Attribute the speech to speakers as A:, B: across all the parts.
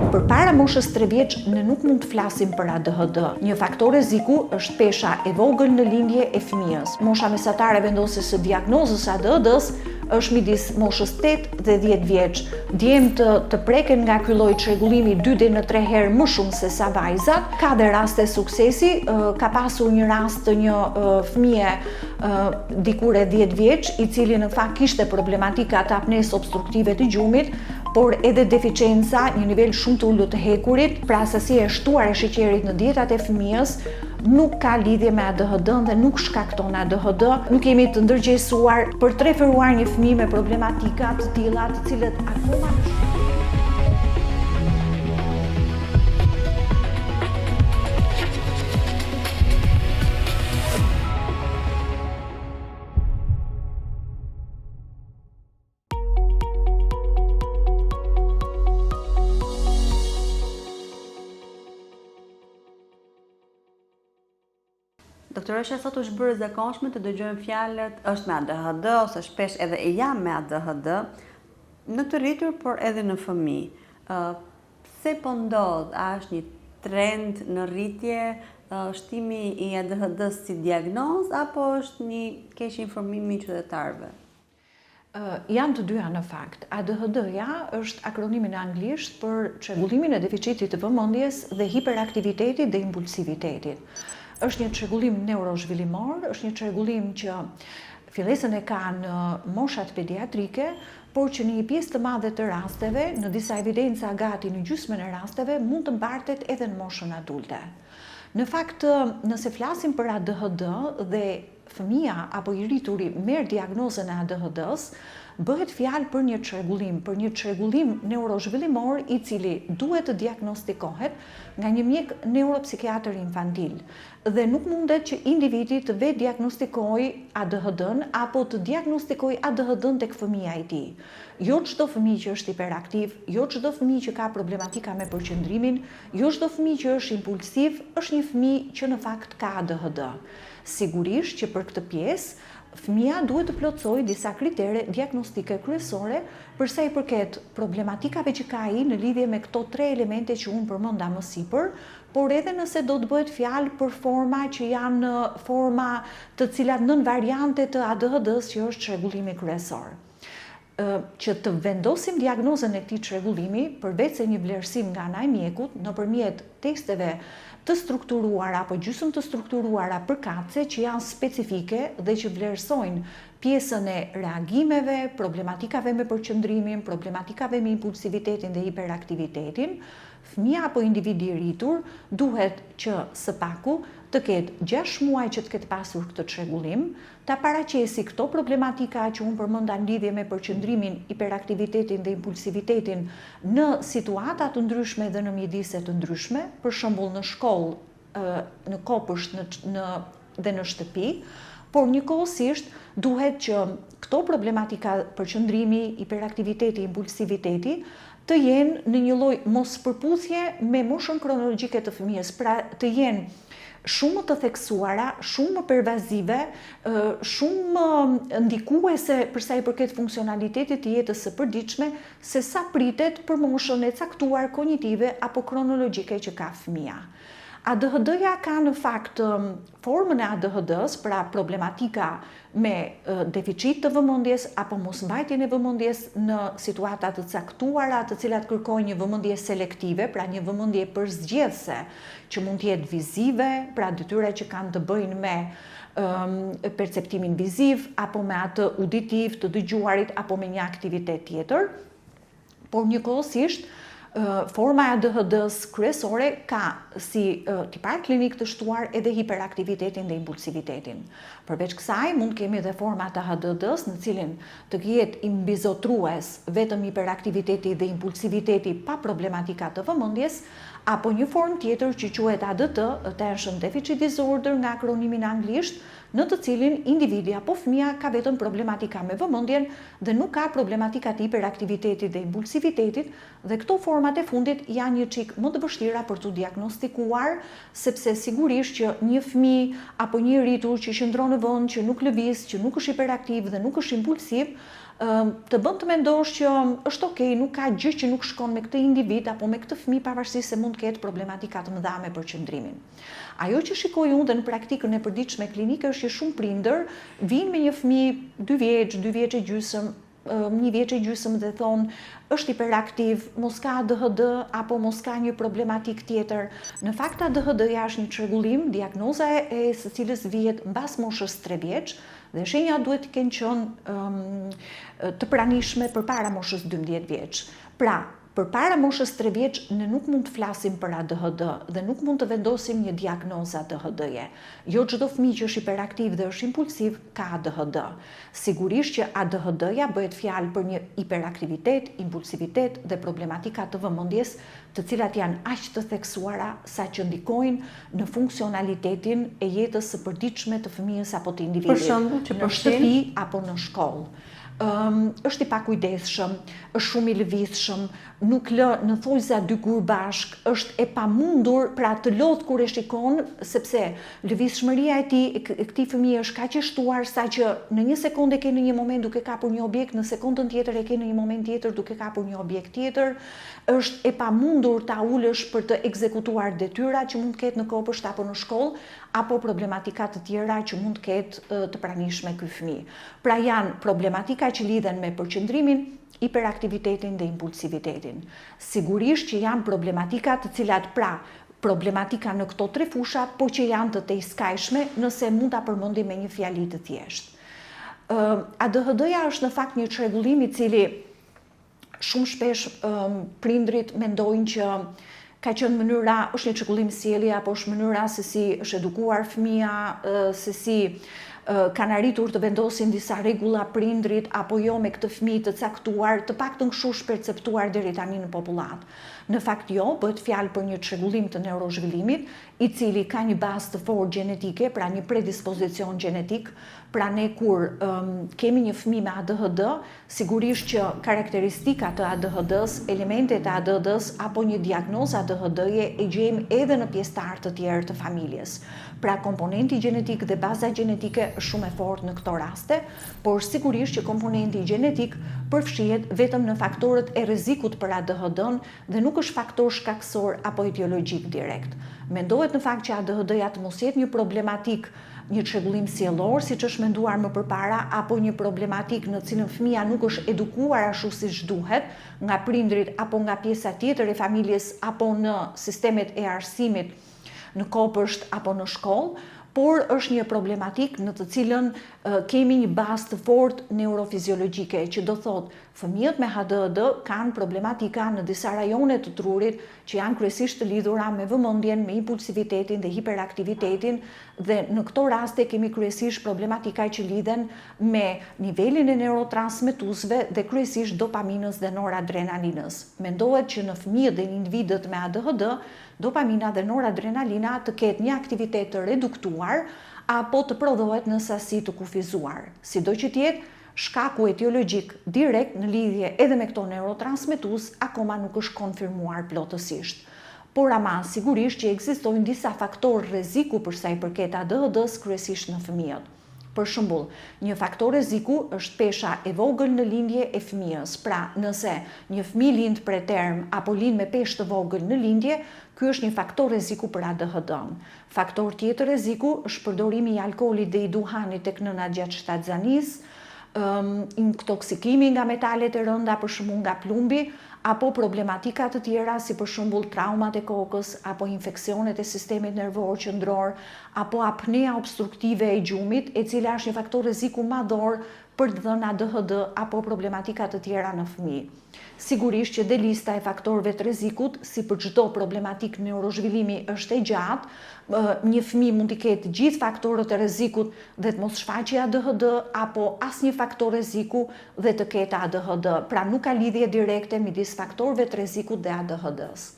A: Përpara moshës 3 vjeç ne nuk mund të flasim për ADHD. Një faktor rreziku është pesha e vogël në lindje e fëmijës. Mosha mesatare vendosje së diagnozës ADHD-s është midis moshës 8 dhe 10 vjeç. Djemtë të preken nga ky lloj çrregullimi 2 deri në 3 herë më shumë se sa vajzat. Ka dhe raste suksesi. Ka pasur një rast të një fëmije dikur e 10 vjeç, i cili në fakt kishte problematika të apnesë obstruktive të gjumit, por edhe deficienca, një nivel shumë të ulët të hekurit, pra sasia e shtuar e sheqerit në dietat e fëmijës, nuk ka lidhje me ADHD dhe nuk shkakton ADHD. Nuk kemi të ndërgjegjësuar për të referuar një fëmijë me problematika të tilla, të cilët akoma
B: Doktorëshe, sot është bërë zakonshme të dëgjojmë fjalët është me ADHD ose shpesh edhe e jam me ADHD në të rritur, por edhe në fëmijë. Pse po ndodh? A është një trend në rritje shtimi i ADHD-s si diagnozë apo është një keq informim i qytetarëve?
A: Janë të dyja në fakt. ADHD-ja është akronimi në anglisht për çrregullimin e deficitit të vëmendjes dhe hiperaktivitetit dhe impulsivitetit. Është një çrregullim neurozhvillimor, është një çrregullim që fillesën e ka në moshat pediatrike, por që në një pjesë të madhe të rasteve, në disa evidenca gati në gjysmën e rasteve, mund të mbartet edhe në moshën adulte. Në fakt, nëse flasim për ADHD dhe fëmia apo i rrituri merr diagnozën e ADHD-s, bëhet fjalë për një çrregullim neurozhvillimor i cili duhet të diagnostikohet nga një mjek neuropsikiatër infantil dhe nuk mundet që individi të vetë diagnostikojë ADHD-n apo të diagnostikojë ADHD-n tek fëmia i tij. Jo çdo fëmijë që është hiperaktiv, jo çdo fëmijë që ka problematika me përqendrimin, jo çdo fëmijë që është impulsiv është një fëmijë që në fakt ka ADHD. Sigurisht që për këtë pjesë fëmia duhet të plotësojë disa kritere diagnostike kryesore për sa i përket problematikave që ka ai në lidhje me këto 3 elemente që unë përmenda më sipër, por edhe nëse do të bëhet fjalë për forma që janë forma të cilat nën variante të ADHD-s që është çrregullimi kryesor. Që të vendosim diagnozën e këtij çrregullimi, përveç se një vlerësim nga ana e mjekut nëpërmjet testeve të strukturuara apo gjysmë të strukturuara përkatëse që janë specifike dhe që vlerësojnë pjesën e reagimeve, problematikave me përqendrimin, problematikave me impulsivitetin dhe hiperaktivitetin, fëmia apo individi i rritur duhet që së paku të ketë 6 muaj që të ketë pasur këtë çrregullim, ta paraqesi këto problematika që unë përmenda në lidhje me përqendrimin, hiperaktivitetin dhe impulsivitetin në situata të ndryshme dhe në mjedise të ndryshme, për shembull në shkollë, në kopësht dhe në shtëpi, por njëkohësisht duhet që këto problematika përqendrimi, hiperaktiviteti, impulsiviteti të jenë në një lloj mospërputhje me moshën kronologjike të fëmijës, pra të jenë shumë të theksuara, shumë më pervazive, shumë më ndikuese për sa i përket funksionalitetit të jetës së përditshme, se sa pritet për moshën e caktuar kognitive apo kronologjike që ka fëmia. ADHD-ja ka në fakt formën e ADHD-s, pra problematika me deficit të vëmendjes apo mosmbajtjen e vëmendjes në situata të caktuara, të cilat kërkojnë një vëmendje selektive, pra një vëmendje përzgjedhëse, që mund të jetë vizive, pra detyra që kanë të bëjnë me perceptimin viziv apo me atë auditiv të dëgjuarit apo me një aktivitet tjetër, por njëkohësisht forma e ADHD-s kryesore ka si tipar klinik të shtuar edhe hiperaktivitetin dhe impulsivitetin. Përveç kësaj, mund kemi edhe forma të ADHD-s në cilin të jetë i mbizotrues vetëm hiperaktiviteti dhe impulsiviteti pa problematika të vëmendjes, apo një formë tjetër që quhet ADT, Attention Deficit Disorder nga akronimi në anglisht, në të cilin individi apo fëmia ka vetëm problematika me vëmendjen dhe nuk ka problematika të hiperaktivitetit dhe impulsivitetit, dhe këto format e fundit janë një çik më të vështira për të diagnostikuar, sepse sigurisht që një fëmijë apo një rritur që qëndron në vend, që nuk lëviz, që nuk është hiperaktiv dhe nuk është impulsiv, të bën të mendosh që është okej, nuk ka gjë që nuk shkon me këtë individ apo me këtë fëmijë pavarësisht se mund të ketë problematika të mëdha me përqendrimin. Ajo që shikoj unë dhe në praktikën e përditshme klinike është që shumë prindër vinë me një fëmijë 2 vjeç, 2 vjeç e gjysmë, 1 vjeç e gjysmë dhe thonë është hiperaktiv, mos ka ADHD apo mos ka një problematik tjetër. Në fakt ADHD-ja është një çrregullim, diagnoza e së cilës vihet mbas moshës 3 vjeç dhe shenjat duhet të kenë qenë të pranishme përpara moshës 12 vjeç. Pra, përpara moshës 3 vjeç ne nuk mund të flasim për ADHD dhe nuk mund të vendosim një diagnozë ADHD-je. Jo çdo fëmijë që është hiperaktiv dhe është impulsiv ka ADHD. Sigurisht që ADHD-ja bëhet fjalë për një hiperaktivitet, impulsivitet dhe problematika të vëmendjes, të cilat janë aq të theksuara sa që ndikojnë në funksionalitetin e jetës së përditshme të fëmijës apo të individit.
B: Për shembull, që
A: në shtëpi apo në shkollë. Është i pakujdesshëm, është shumë i lëvizshëm, nuk lë në thojza 2 gur bashk, është e pamundur pra të lodh kur e shikon, sepse lëvizshmëria e këtij fëmijë është kaq e shtuar sa që në një sekondë e ke në një moment duke kapur një objekt, në sekondën tjetër e ke në një moment tjetër duke kapur një objekt tjetër, është e pamundur ta ulësh për të ekzekutuar detyra që mund të ketë në kopësht apo në shkollë, apo problematika të tjera që mund të ketë të pranishme ky fëmijë. Pra janë problematika që lidhen me përqendrimin, hiperaktivitetin dhe impulsivitetin. Sigurisht që janë problematika të cilat problematika në këto 3 fusha, po që janë të tejskajshme nëse mund ta përmendim me një fjali të thjeshtë. ADHD-ja është në fakt një çrregullim i cili shumë shpesh prindrit mendojnë që ka qenë mënyra, është një çrregullim sjellje apo është mënyra se si është edukuar fëmia, se si kanë arritur të vendosin disa rregulla prindrit apo jo me këtë fëmijë të caktuar, të paktën kështu është perceptuar deri tani në popullat. Në fakt jo, bëhet fjalë për një çrregullim të neurozhvillimit, i cili ka një bazë të fortë gjenetike, pra një predispozicion gjenetik. Pra ne kur kemi një fëmijë me ADHD, sigurisht që karakteristikat të ADHD-s, elementet e ADHD-s apo një diagnozë ADHD-je e gjejmë edhe në pjesëtar të tjerë të familjes. Pra komponenti gjenetik dhe baza gjenetike është shumë e fortë në këto raste, por sigurisht që komponenti gjenetik përfshihet vetëm në faktorët e rrezikut për ADHD-n dhe nuk është faktor shkaksor apo etiologjik direkt. Mendohet në fakt që ADHD-ja të mos jetë një problematik, një çrregullim sjellor, siç është menduar më përpara, apo një problematik në cilën fëmia nuk është edukuar ashtu siç duhet nga prindrit apo nga pjesa tjetër e familjes apo në sistemet e arsimit në kopësht apo në shkollë, por është një problematik në të cilën kemi një bazë të fortë neurofiziologjike, që do thotë fëmijët me ADHD kanë problematika në disa rajone të trurit që janë kryesisht të lidhura me vëmendjen, me impulsivitetin dhe hiperaktivitetin, dhe në këto raste kemi kryesisht problematika që lidhen me nivelin e neurotransmetuesve dhe kryesisht dopaminës dhe noradrenalinës. Mendohet që në fëmijët dhe individët me ADHD, dopamina dhe noradrenalina të ketë një aktivitet të reduktuar apo të prodhohet në sasi të kufizuar. Sido që tjetë, shkaku etiologjik direkt në lidhje edhe me këto neurotransmetues akoma nuk është konfirmuar plotësisht. Por ama sigurisht që ekzistojnë disa faktorë rreziku për sa i përket ADHD-s kryesisht në fëmijët. Për shembull, një faktor rreziku është pesha e vogël në lindje e fëmijës. Pra, nëse një fëmijë lind preterm apo lind me peshë të vogël në lindje, ky është një faktor rreziku për ADHD-n. Faktor tjetër rreziku është përdorimi i alkoolit dhe i duhanit tek nënat gjatë shtatzanisë, intoksikimi nga metalet e rënda, për shembull nga plumbi, apo problematika të tjera si për shembull traumat e kokës, apo infeksionet e sistemit nervor qendror, apo apnea obstruktive e gjumit, e cila është një faktor rreziku madhor për të dhënë ADHD apo problematika të tjera në fëmijë. Sigurisht që dhe lista e faktorëve të rrezikut, si për çdo problematik neurozhvillimi, është e gjatë. Një fëmijë mund të ketë gjithë faktorët e rrezikut dhe të mos shfaqë ADHD, apo asnjë faktor rreziku dhe të ketë ADHD. Pra nuk ka lidhje direkte midis faktorëve të rrezikut dhe ADHD-s.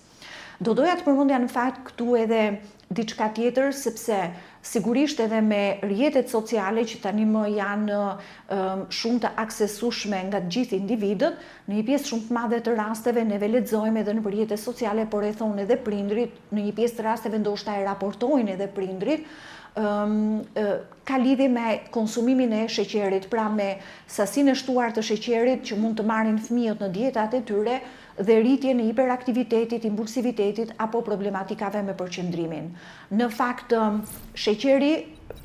A: Do doja të përmendja në fakt këtu edhe diçka tjetër, sepse sigurisht edhe me rrjetet sociale që tani më janë shumë të aksesueshme nga të gjithë individët, në një pjesë shumë të madhe të rasteve neve lexojmë edhe në rrjetet sociale, por e thonë edhe prindrit, në një pjesë të rasteve ndoshta e raportojnë edhe prindrit, ka lidhje me konsumimin e sheqerit, pra me sasinë e shtuar të sheqerit që mund të marrin fëmijët në dietat e tyre dhe rritje në hiperaktivitetit, impulsivitetit apo problematikave me përqendrimin. Në fakt, sheqeri,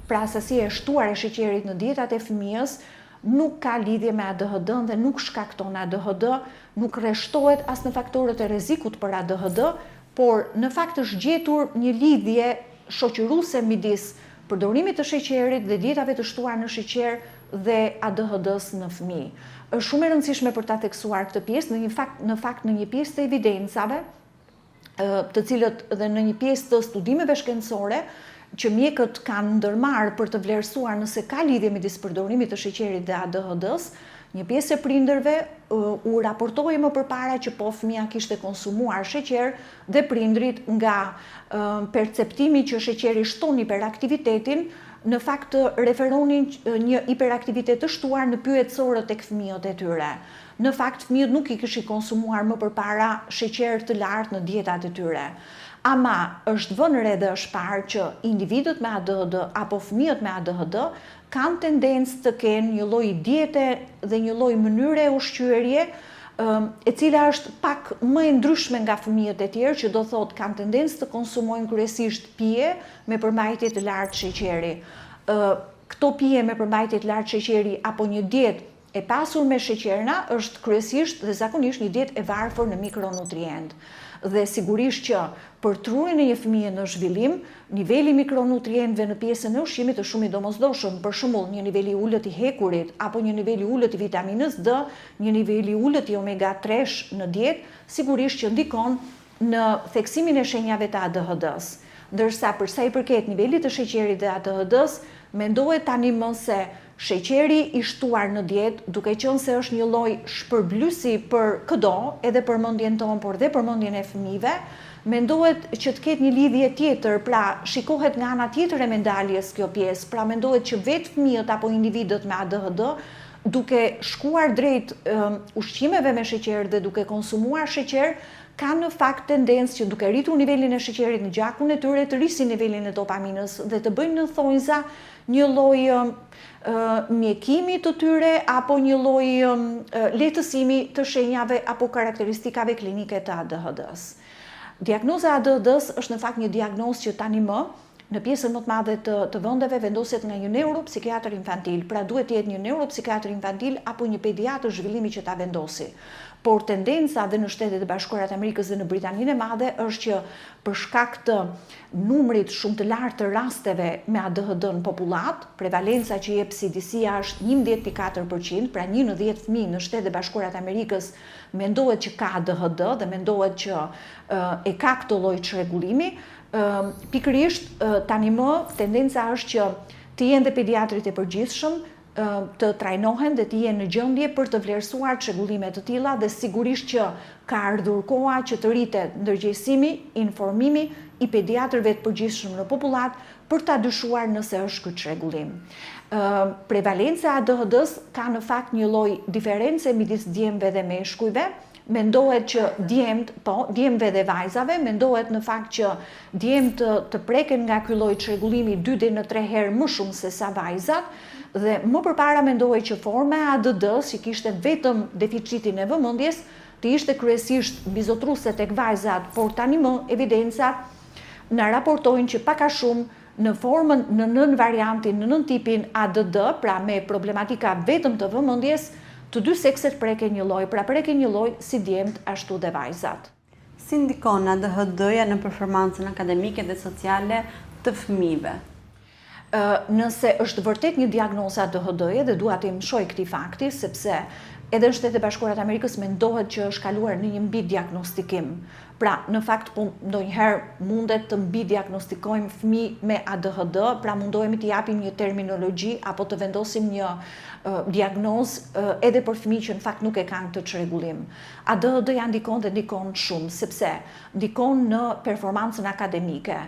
A: pra sasia e shtuar e sheqerit në dietat e fëmijës, nuk ka lidhje me ADHD dhe nuk shkakton ADHD, nuk rreshtohet as në faktorët e rrezikut për ADHD, por në fakt është gjetur një lidhje shoqëruese midis përdorimit të sheqerit dhe dietave të shtuar në sheqer dhe ADHD-s në fëmijë. Është shumë e rëndësishme për ta theksuar këtë pjesë, në fakt në një pjesë të evidencave, të cilët dhe në një pjesë të studimeve shkencore që mjekët kanë ndërmarrë për të vlerësuar nëse ka lidhje midis përdorimit të sheqerit dhe ADHD-s, një pjesë e prindërve u raportoi më përpara që po fëmia kishte konsumuar sheqer dhe prindrit nga perceptimi që sheqeri shton hiperaktivitetin, në fakt referonin një hiperaktivitet të shtuar në pyetësorët tek fëmijët e tyre. Në fakt fëmijët nuk i kishin konsumuar më përpara sheqer të lartë në dietat e tyre. Ama është vënë re dhe është parë që individët me ADHD apo fëmijët me ADHD kanë tendencë të kenë një lloj diete dhe një lloj mënyre ushqyerje e cila është pak më e ndryshme nga fëmijët e tjerë, që do thotë kanë tendencë të konsumojnë kryesisht pije me përmbajtje të lartë sheqeri. Këto pije me përmbajtje të lartë sheqeri apo një dietë e pasur me sheqerna është kryesisht dhe zakonisht një dietë e varfër në mikronutrient. Dhe sigurisht që për trurin e një fëmije në zhvillim, niveli mikronutrientëve në pjesën e ushqimit është shumë i domosdoshëm. Për shembull, një nivel i ulët i hekurit apo një nivel i ulët i vitaminës D, një nivel i ulët i omega 3 në dietë, sigurisht që ndikon në theksimin e shenjave të ADHD-s. Ndërsa për sa i përket nivelit të sheqerit dhe ADHD-s, mendohet tani më se sheqeri i shtuar në dietë, duke qenë se është një lloj shpërblyesi për çdo, edhe për mendjen tonë, por dhe për mendjen e fëmijëve, mendohet që të ketë një lidhje tjetër, pra shikohet nga ana tjetër e medaljes kjo pjesë, pra mendohet që vetë fëmijët apo individët me ADHD, duke shkuar drejt ushqimeve me sheqer dhe duke konsumuar sheqer, kanë në fakt tendencë që duke rritur nivelin e sheqerit në gjakun e tyre të rrisin nivelin e dopaminës dhe të bëjnë në thonjza një lloj mjekimi të tyre apo një lloj lehtësimi të shenjave apo karakteristikave klinike të ADHD-s. Diagnoza ADHD-s është në fakt një diagnozë që tani më në pjesën më të madhe të vendeve vendoset nga një neuropsikiatër infantil, pra duhet të jetë një neuropsikiatër infantil apo një pediatër zhvillimi që ta vendosi. Por tendenca dhe në Shtetet e Bashkuara të Amerikës dhe në Britaninë e Madhe është që për shkak të numrit shumë të lartë të rasteve me ADHD në popullat, prevalenca që jep CDC-ja është 11.4%, pra 1 në 10 fëmijë në Shtetet e Bashkuara të Amerikës mendohet që ka ADHD dhe mendohet që e ka këtë lloj çrregullimi. Pikërisht tani më tendenca është që të jenë dhe pediatrit e përgjithshëm të trajnohen dhe të jenë në gjendje për të vlerësuar çrregullime të tilla dhe sigurisht që ka ardhur koha që të rritet ndërgjegjësimi, informimi i pediatrëve të përgjithshëm në popullat për ta dyshuar nëse është ky çrregullim. Prevalenca e ADHD-s ka në fakt një lloj diferencë midis djemve dhe meshkujve. Mendohet që djemve dhe vajzave, mendohet në fakt që djemt të preken nga ky lloj çrregullimi 2 deri në 3 herë më shumë se sa vajzat, dhe më përpara mendohet që forma e ADD-s që kishte vetëm deficitin e vëmendjes, të ishte kryesisht mbizotruese tek vajzat, por tani më evidencat na raportojnë që pak a shumë në formën, në nën variantin, në nën tipin ADD, pra me problematika vetëm të vëmendjes, të dy sekset preken një lloj, pra preken një lloj si djemt ashtu dhe vajzat.
B: Si ndikon ADHD-ja në performancën akademike dhe sociale të fëmijëve?
A: Nëse është vërtet një diagnozë ADHD-je dhe dua të mësoj këtij fakti, sepse edhe në Shtetet e Bashkuara të Amerikës mendohet që është kaluar në një mbi diagnostikim. Pra, në fakt, ndonjëherë mundet të mbi diagnostikojmë fëmijë me ADHD, pra mundohemi të japim një terminologji apo të vendosim një diagnozë edhe për fëmijë që në fakt nuk e kanë këtë çrregullim. ADHD-ja ndikon dhe ndikon shumë, sepse ndikon në performancën akademike.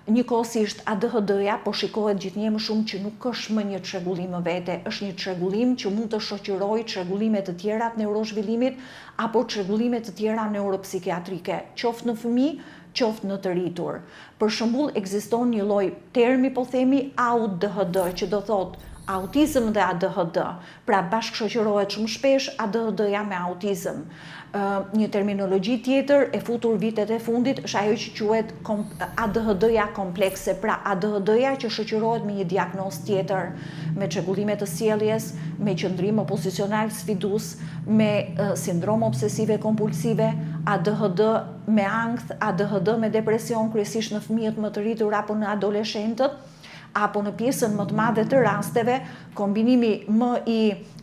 A: Njëkohësisht ADHD-ja po shikohet gjithnjë më shumë që nuk është më një çrregullim më vete, është një çrregullim që mund të shoqërojë çrregullime të tjera të neurozhvillimit apo çrregullime të tjera neuropsikiatrike, qoftë në fëmijë, qoftë në të rritur. Për shembull, ekziston një lloj termi, po themi ADHD, që do thotë autizëm dhe ADHD, pra bashkëshoqërohet shumë shpesh ADHD-ja me autizëm. Një terminologji tjetër e futur vitet e fundit është ajo që quhet ADHD-ja komplekse, pra ADHD-ja që shoqërohet me një diagnozë tjetër, me çrregullime të sjelljes, me qëndrim opozicional sfidues, me sindrom obsesive kompulsive, ADHD me ankth, ADHD me depresion, kryesisht në fëmijët më të rritur apo në adoleshentët, apo në pjesën më të madhe të rasteve, kombinimi më i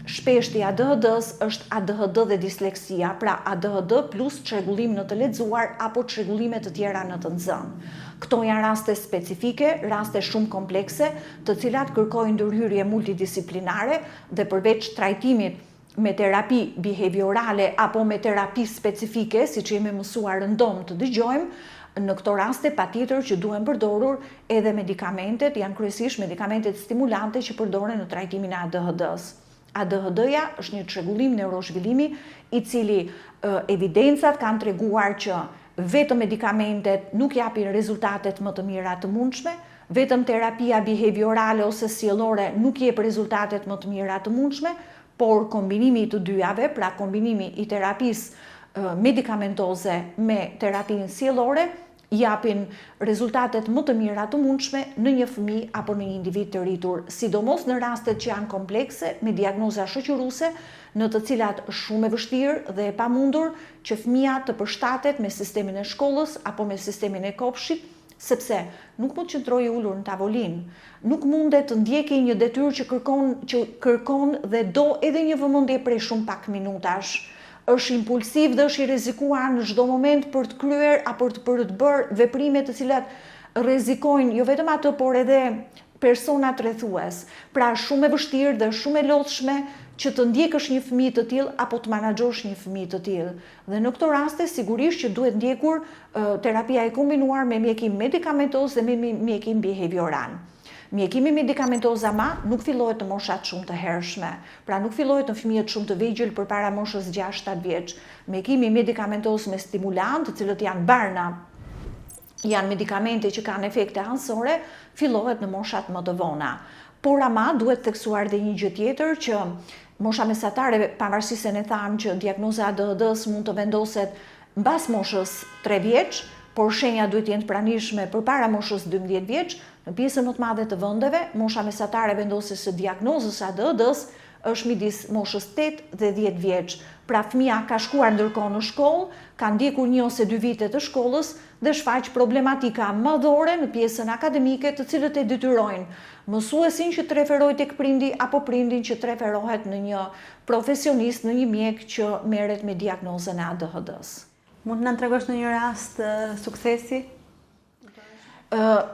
A: shpeshtë i ADHD-s është ADHD dhe disleksia, pra ADHD plus çrregullim në të lexuar apo çrregullime të tjera në të nxënë. Këto janë raste specifike, raste shumë komplekse, të cilat kërkojnë ndërhyrje multidisiplinare dhe përveç trajtimit me terapi behaviorale apo me terapi specifike, siç jemi mësuar rëndom të dëgjojmë, në këto raste patjetër që duhen përdorur edhe medikamentet, janë kryesisht medikamentet stimulante që përdoren në trajtimin e ADHD-s. ADHD-ja është një çrregullim neurozhvillimi i cili evidencat kanë treguar që vetëm medikamentet nuk japin rezultatet më të mira të mundshme, vetëm terapia behaviorale ose sjellore nuk jep rezultatet më të mira të mundshme, por kombinimi i të dyjave, pra kombinimi i terapisë medikamentoze me terapinë sjellore, japin rezultatet më të mira të mundshme në një fëmijë apo në një individ të rritur, sidomos në rastet që janë komplekse me diagnoza shoqëruese, në të cilat është shumë e vështirë dhe e pamundur që fëmia të përshtatet me sistemin e shkollës apo me sistemin e kopshtit, sepse nuk mund të qëndrojë ulur në tavolinë, nuk mundet të ndjekë një detyrë që kërkon dhe do edhe një vëmendje prej shumë pak minutash. Është impulsiv dhe është i rrezikuar në çdo moment për të kryer apo për të bërë veprime të cilat rrezikojnë jo vetëm atë, por edhe personat rrethues. Pra shumë e vështirë dhe shumë e lodhshme që të ndjekësh një fëmijë të tillë apo të menaxhosh një fëmijë të tillë. Dhe në këto raste sigurisht që duhet ndjekur terapia e kombinuar me mjekim medikamentoz dhe me mjekim behavioral. Mjekimi medikamentoz ama nuk fillohet në moshat shumë të hershme, pra nuk fillohet në fëmijët shumë të vegjël përpara moshës 6-7 vjeç. Mjekimi medikamentoz me stimulant, të cilët janë barna, janë medikamente që kanë efekte anësore, fillohet në moshat më të vona. Por ama duhet theksuar dhe një gjë tjetër që mosha mesatare, pavarësisht se ne thamë që diagnoza ADHD-s mund të vendoset mbas moshës 3 vjeç, por shenja duhet jenë të pranishme përpara moshës 12 vjeç. Në pjesën më të madhe të vendeve, mosha mesatare vendosjes së diagnozës ADHD-s është midis moshës 8 dhe 10 vjeç. Pra fëmia ka shkuar ndërkohë në shkollë, ka ndjekur 1 ose 2 vite të shkollës dhe shfaq problematika madhore në pjesën akademike, të cilët e detyrojnë mësuesin që të referojë tek prindi apo prindin që të referohet në një profesionist, në një mjek që merret me diagnozën e ADHD-s.
B: Mund të na tregosh në një rast suksesi?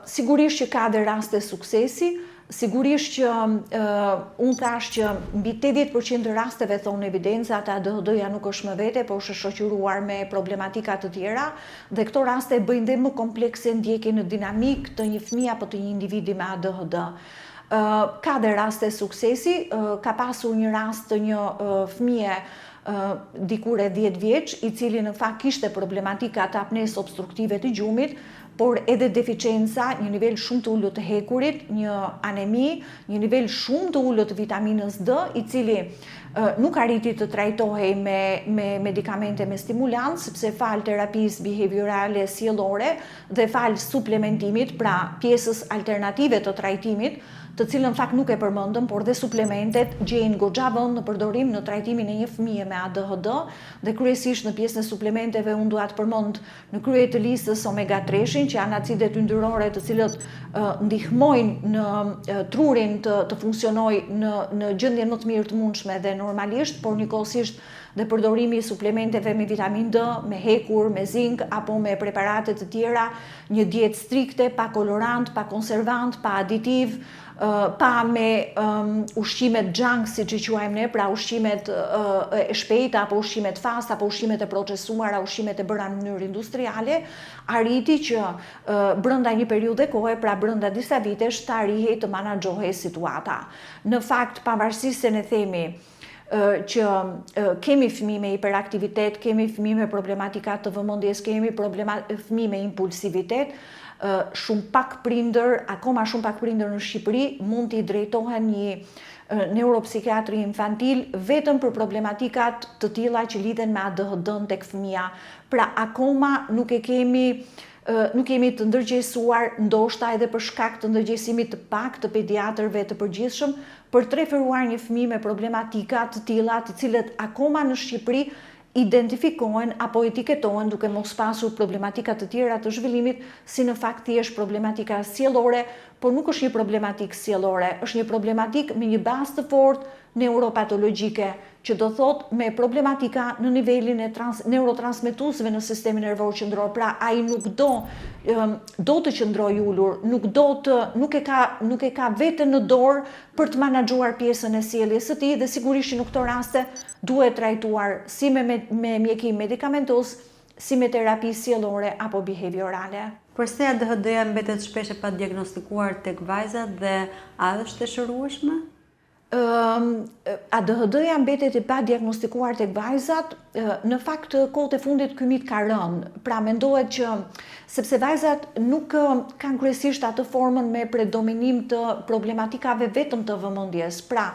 A: Sigurisht që ka dhe raste suksesi, sigurisht që unë thash që mbi 80% të rasteve thonë evidencat ADHD-ja nuk është më vete, por është shoqëruar me problematika të tjera, dhe këto raste bëjnë dhe më komplekse ndjekjen në dinamik të një fëmijë apo të një individi me ADHD. Ka dhe raste suksesi, ka pasur një rast të një fëmije dikur e 10 vjeç, i cili në fakt kishte problematika të apnesë obstruktive të gjumit, por edhe deficienca, një nivel shumë të ulët të hekurit, një anemi, një nivel shumë të ulët të vitaminës D, i cili nuk arriti të trajtohej me medikamente me stimulant, sepse fal terapisë behaviorale sjellore dhe fal suplementimit, pra pjesës alternative të trajtimit, të cilën fakt nuk e përmendëm, por dhe suplementet gjejnë goxha vend në përdorim në trajtimin e një fëmije me ADHD, dhe kryesisht në pjesën e suplementeve unë dua të përmend në krye të listës omega-3-shin, që janë acidet yndyrore të cilët ndihmojnë në trurin të funksionojë në gjendjen më të mirë të mundshme dhe normalisht, por njëkohësisht dhe përdorimi i suplementeve me vitamin D, me hekur, me zink apo me preparate të tjera, një dietë strikte, pa kolorant, pa konservant, pa aditiv, pa me ushqimet junk, siç i quajmë ne, pra ushqimet e shpejta apo ushqimet fast apo ushqimet e procesuara, ushqimet e bëra në mënyrë industriale, arriti që brenda një periudhe kohe, pra brenda disa vitesh, të arrijej të menaxhohej situata. Në fakt, pavarësisht se ne themi që kemi fëmijë me hiperaktivitet, kemi fëmijë me problematika të vëmendjes, kemi fëmijë me impulsivitet, shumë pak prindër, akoma shumë pak prindër në Shqipëri mund t'i drejtohen një neuropsikiatri infantil vetëm për problematikat të tilla që lidhen me ADHD-n tek fëmia. Pra akoma nuk kemi të ndërgjegjësuar, ndoshta edhe për shkak të ndërgjegjësimit të pak të pediatrëve të përgjithshëm, për të referuar një fëmijë me problematika të tilla, të cilët akoma në Shqipëri identifikohen apo etiketohen duke mos pasur problematika të tjera të zhvillimit, si në fakt thjesht problematika sjellore, por nuk është një problematik sjellore, është një problematik me një bazë të fortë neuropatologjike, që do thot me problematika në nivelin e neurotransmetuesve në sistemin nervor qendror. Pra ai nuk do të qëndrojë ulur, nuk e ka veten në dorë për të menaxhuar pjesën e sjelljes së tij, dhe sigurisht në këto raste duhet trajtuar si me mjekim medikamentos, si me terapi sjellore apo behaviorale.
B: Përse ADHD-ja mbetet shpesh e pa diagnostikuar tek vajzat dhe a është e shërueshme?
A: ADHD-ja mbetet e pa diagnostikuar tek vajzat, në fakt kohët e fundit ky mit ka rënë. Pra mendohet që sepse vajzat nuk kanë kryesisht atë formën me predominim të problematikave vetëm të vëmendjes, pra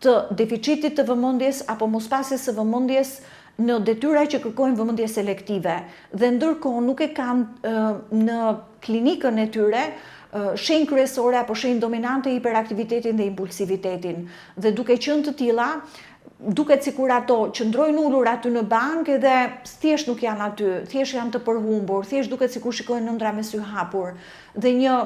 A: të deficitit të vëmendjes apo mospasjes së vëmendjes në detyra që kërkojnë vëmendje selektive, dhe ndërkohë nuk e kanë në klinikën e tyre shenjë kryesore apo shenjë dominante hiperaktivitetin dhe impulsivitetin. Dhe duke qenë të tilla, duket sikur ato qëndrojnë ulur aty në bankë dhe thjesht nuk janë aty, thjesht janë të përhumbur, thjesht duket sikur shikojnë ëndra me sy hapur. Dhe një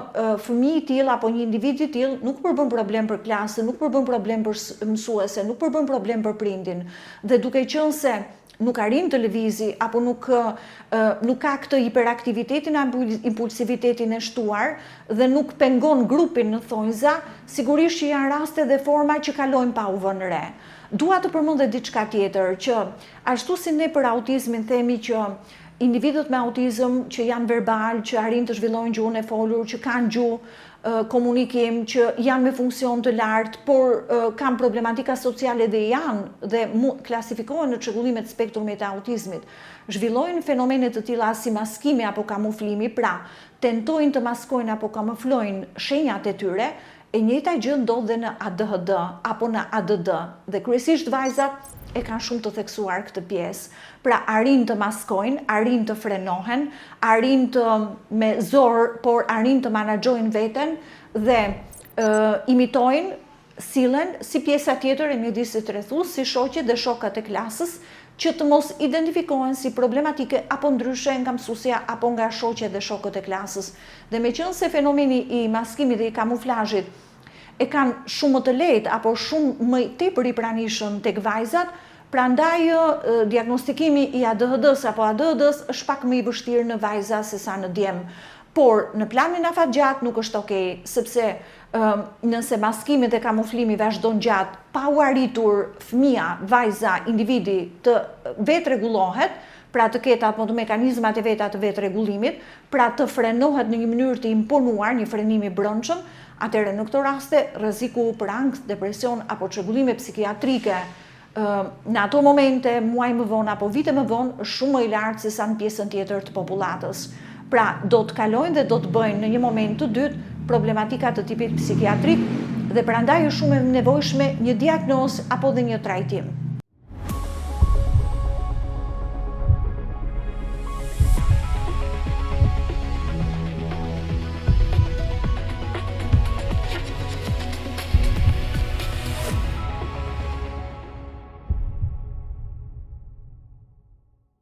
A: fëmijë i tillë apo një individ i tillë nuk përbën problem për klasën, nuk përbën problem për mësuese, nuk përbën problem për prindin. Dhe duke qenë se nuk arrin të lëvizi apo nuk ka këtë hiperaktivitetin apo impulsivitetin e shtuar dhe nuk pengon grupin në thonjza, sigurisht që janë raste dhe forma që kalojnë pa u vënë re. Dua të përmend edhe diçka tjetër, që ashtu si ne për autizmin themi që individët me autizëm që janë verbal, që arrin të zhvillojnë gjuhën e folur, që kanë gjuhë komunikim, që janë me funksion të lartë, por kanë problematika sociale dhe klasifikohen në çrregullimet spektrumit të autizmit. Zhvillojnë fenomene të tilla si maskimi apo kamuflimi, pra tentojnë të maskojnë apo kamuflojnë shenjat e tyre. E njëjta gjë ndodh dhe në ADHD apo në ADD, dhe kryesisht vajzat e kanë shumë të theksuar këtë pjesë. Pra arrin të maskojnë, arrin të frenohen, arrin të me zor, por arrin të menaxhojnë veten dhe imitojnë, sillen si pjesa tjetër e mjedisit rrethues, si shoqet dhe shokat e klasës, që të mos identifikohen si problematike apo ndryshe nga mësuesja apo nga shoqet dhe shokët e klasës. Dhe meqense fenomeni i maskimit dhe i kamuflazhit e kanë shumë më të lehtë apo shumë më tepër i pranishëm tek vajzat, prandaj diagnostikimi i ADHD-s apo ADHD-s është pak më i vështirë në vajza se sa në djem. Por në planin afatgjat nuk është okej, sepse nëse maskimi dhe kamuflimi vazhdon gjatë, pa u arritur fëmia, vajza, individi të vetë rregullohet, pra të ketë apo të mekanizmat e veta të vetë rregullimit, pra të frenohet në një mënyrë të imponuar, një frenim i brendshëm, atëherë në këto raste rreziku për ankth, depresion apo çrregullime psikiatrike në ato momente, muaj më vonë apo vite më vonë, është shumë më i lartë se sa në pjesën tjetër të popullatës. Pra, do të kalojnë dhe do të bëjnë në një moment të dytë problematika të tipit psikiatrik, dhe prandaj është shumë e nevojshme një diagnozë apo dhe një trajtim.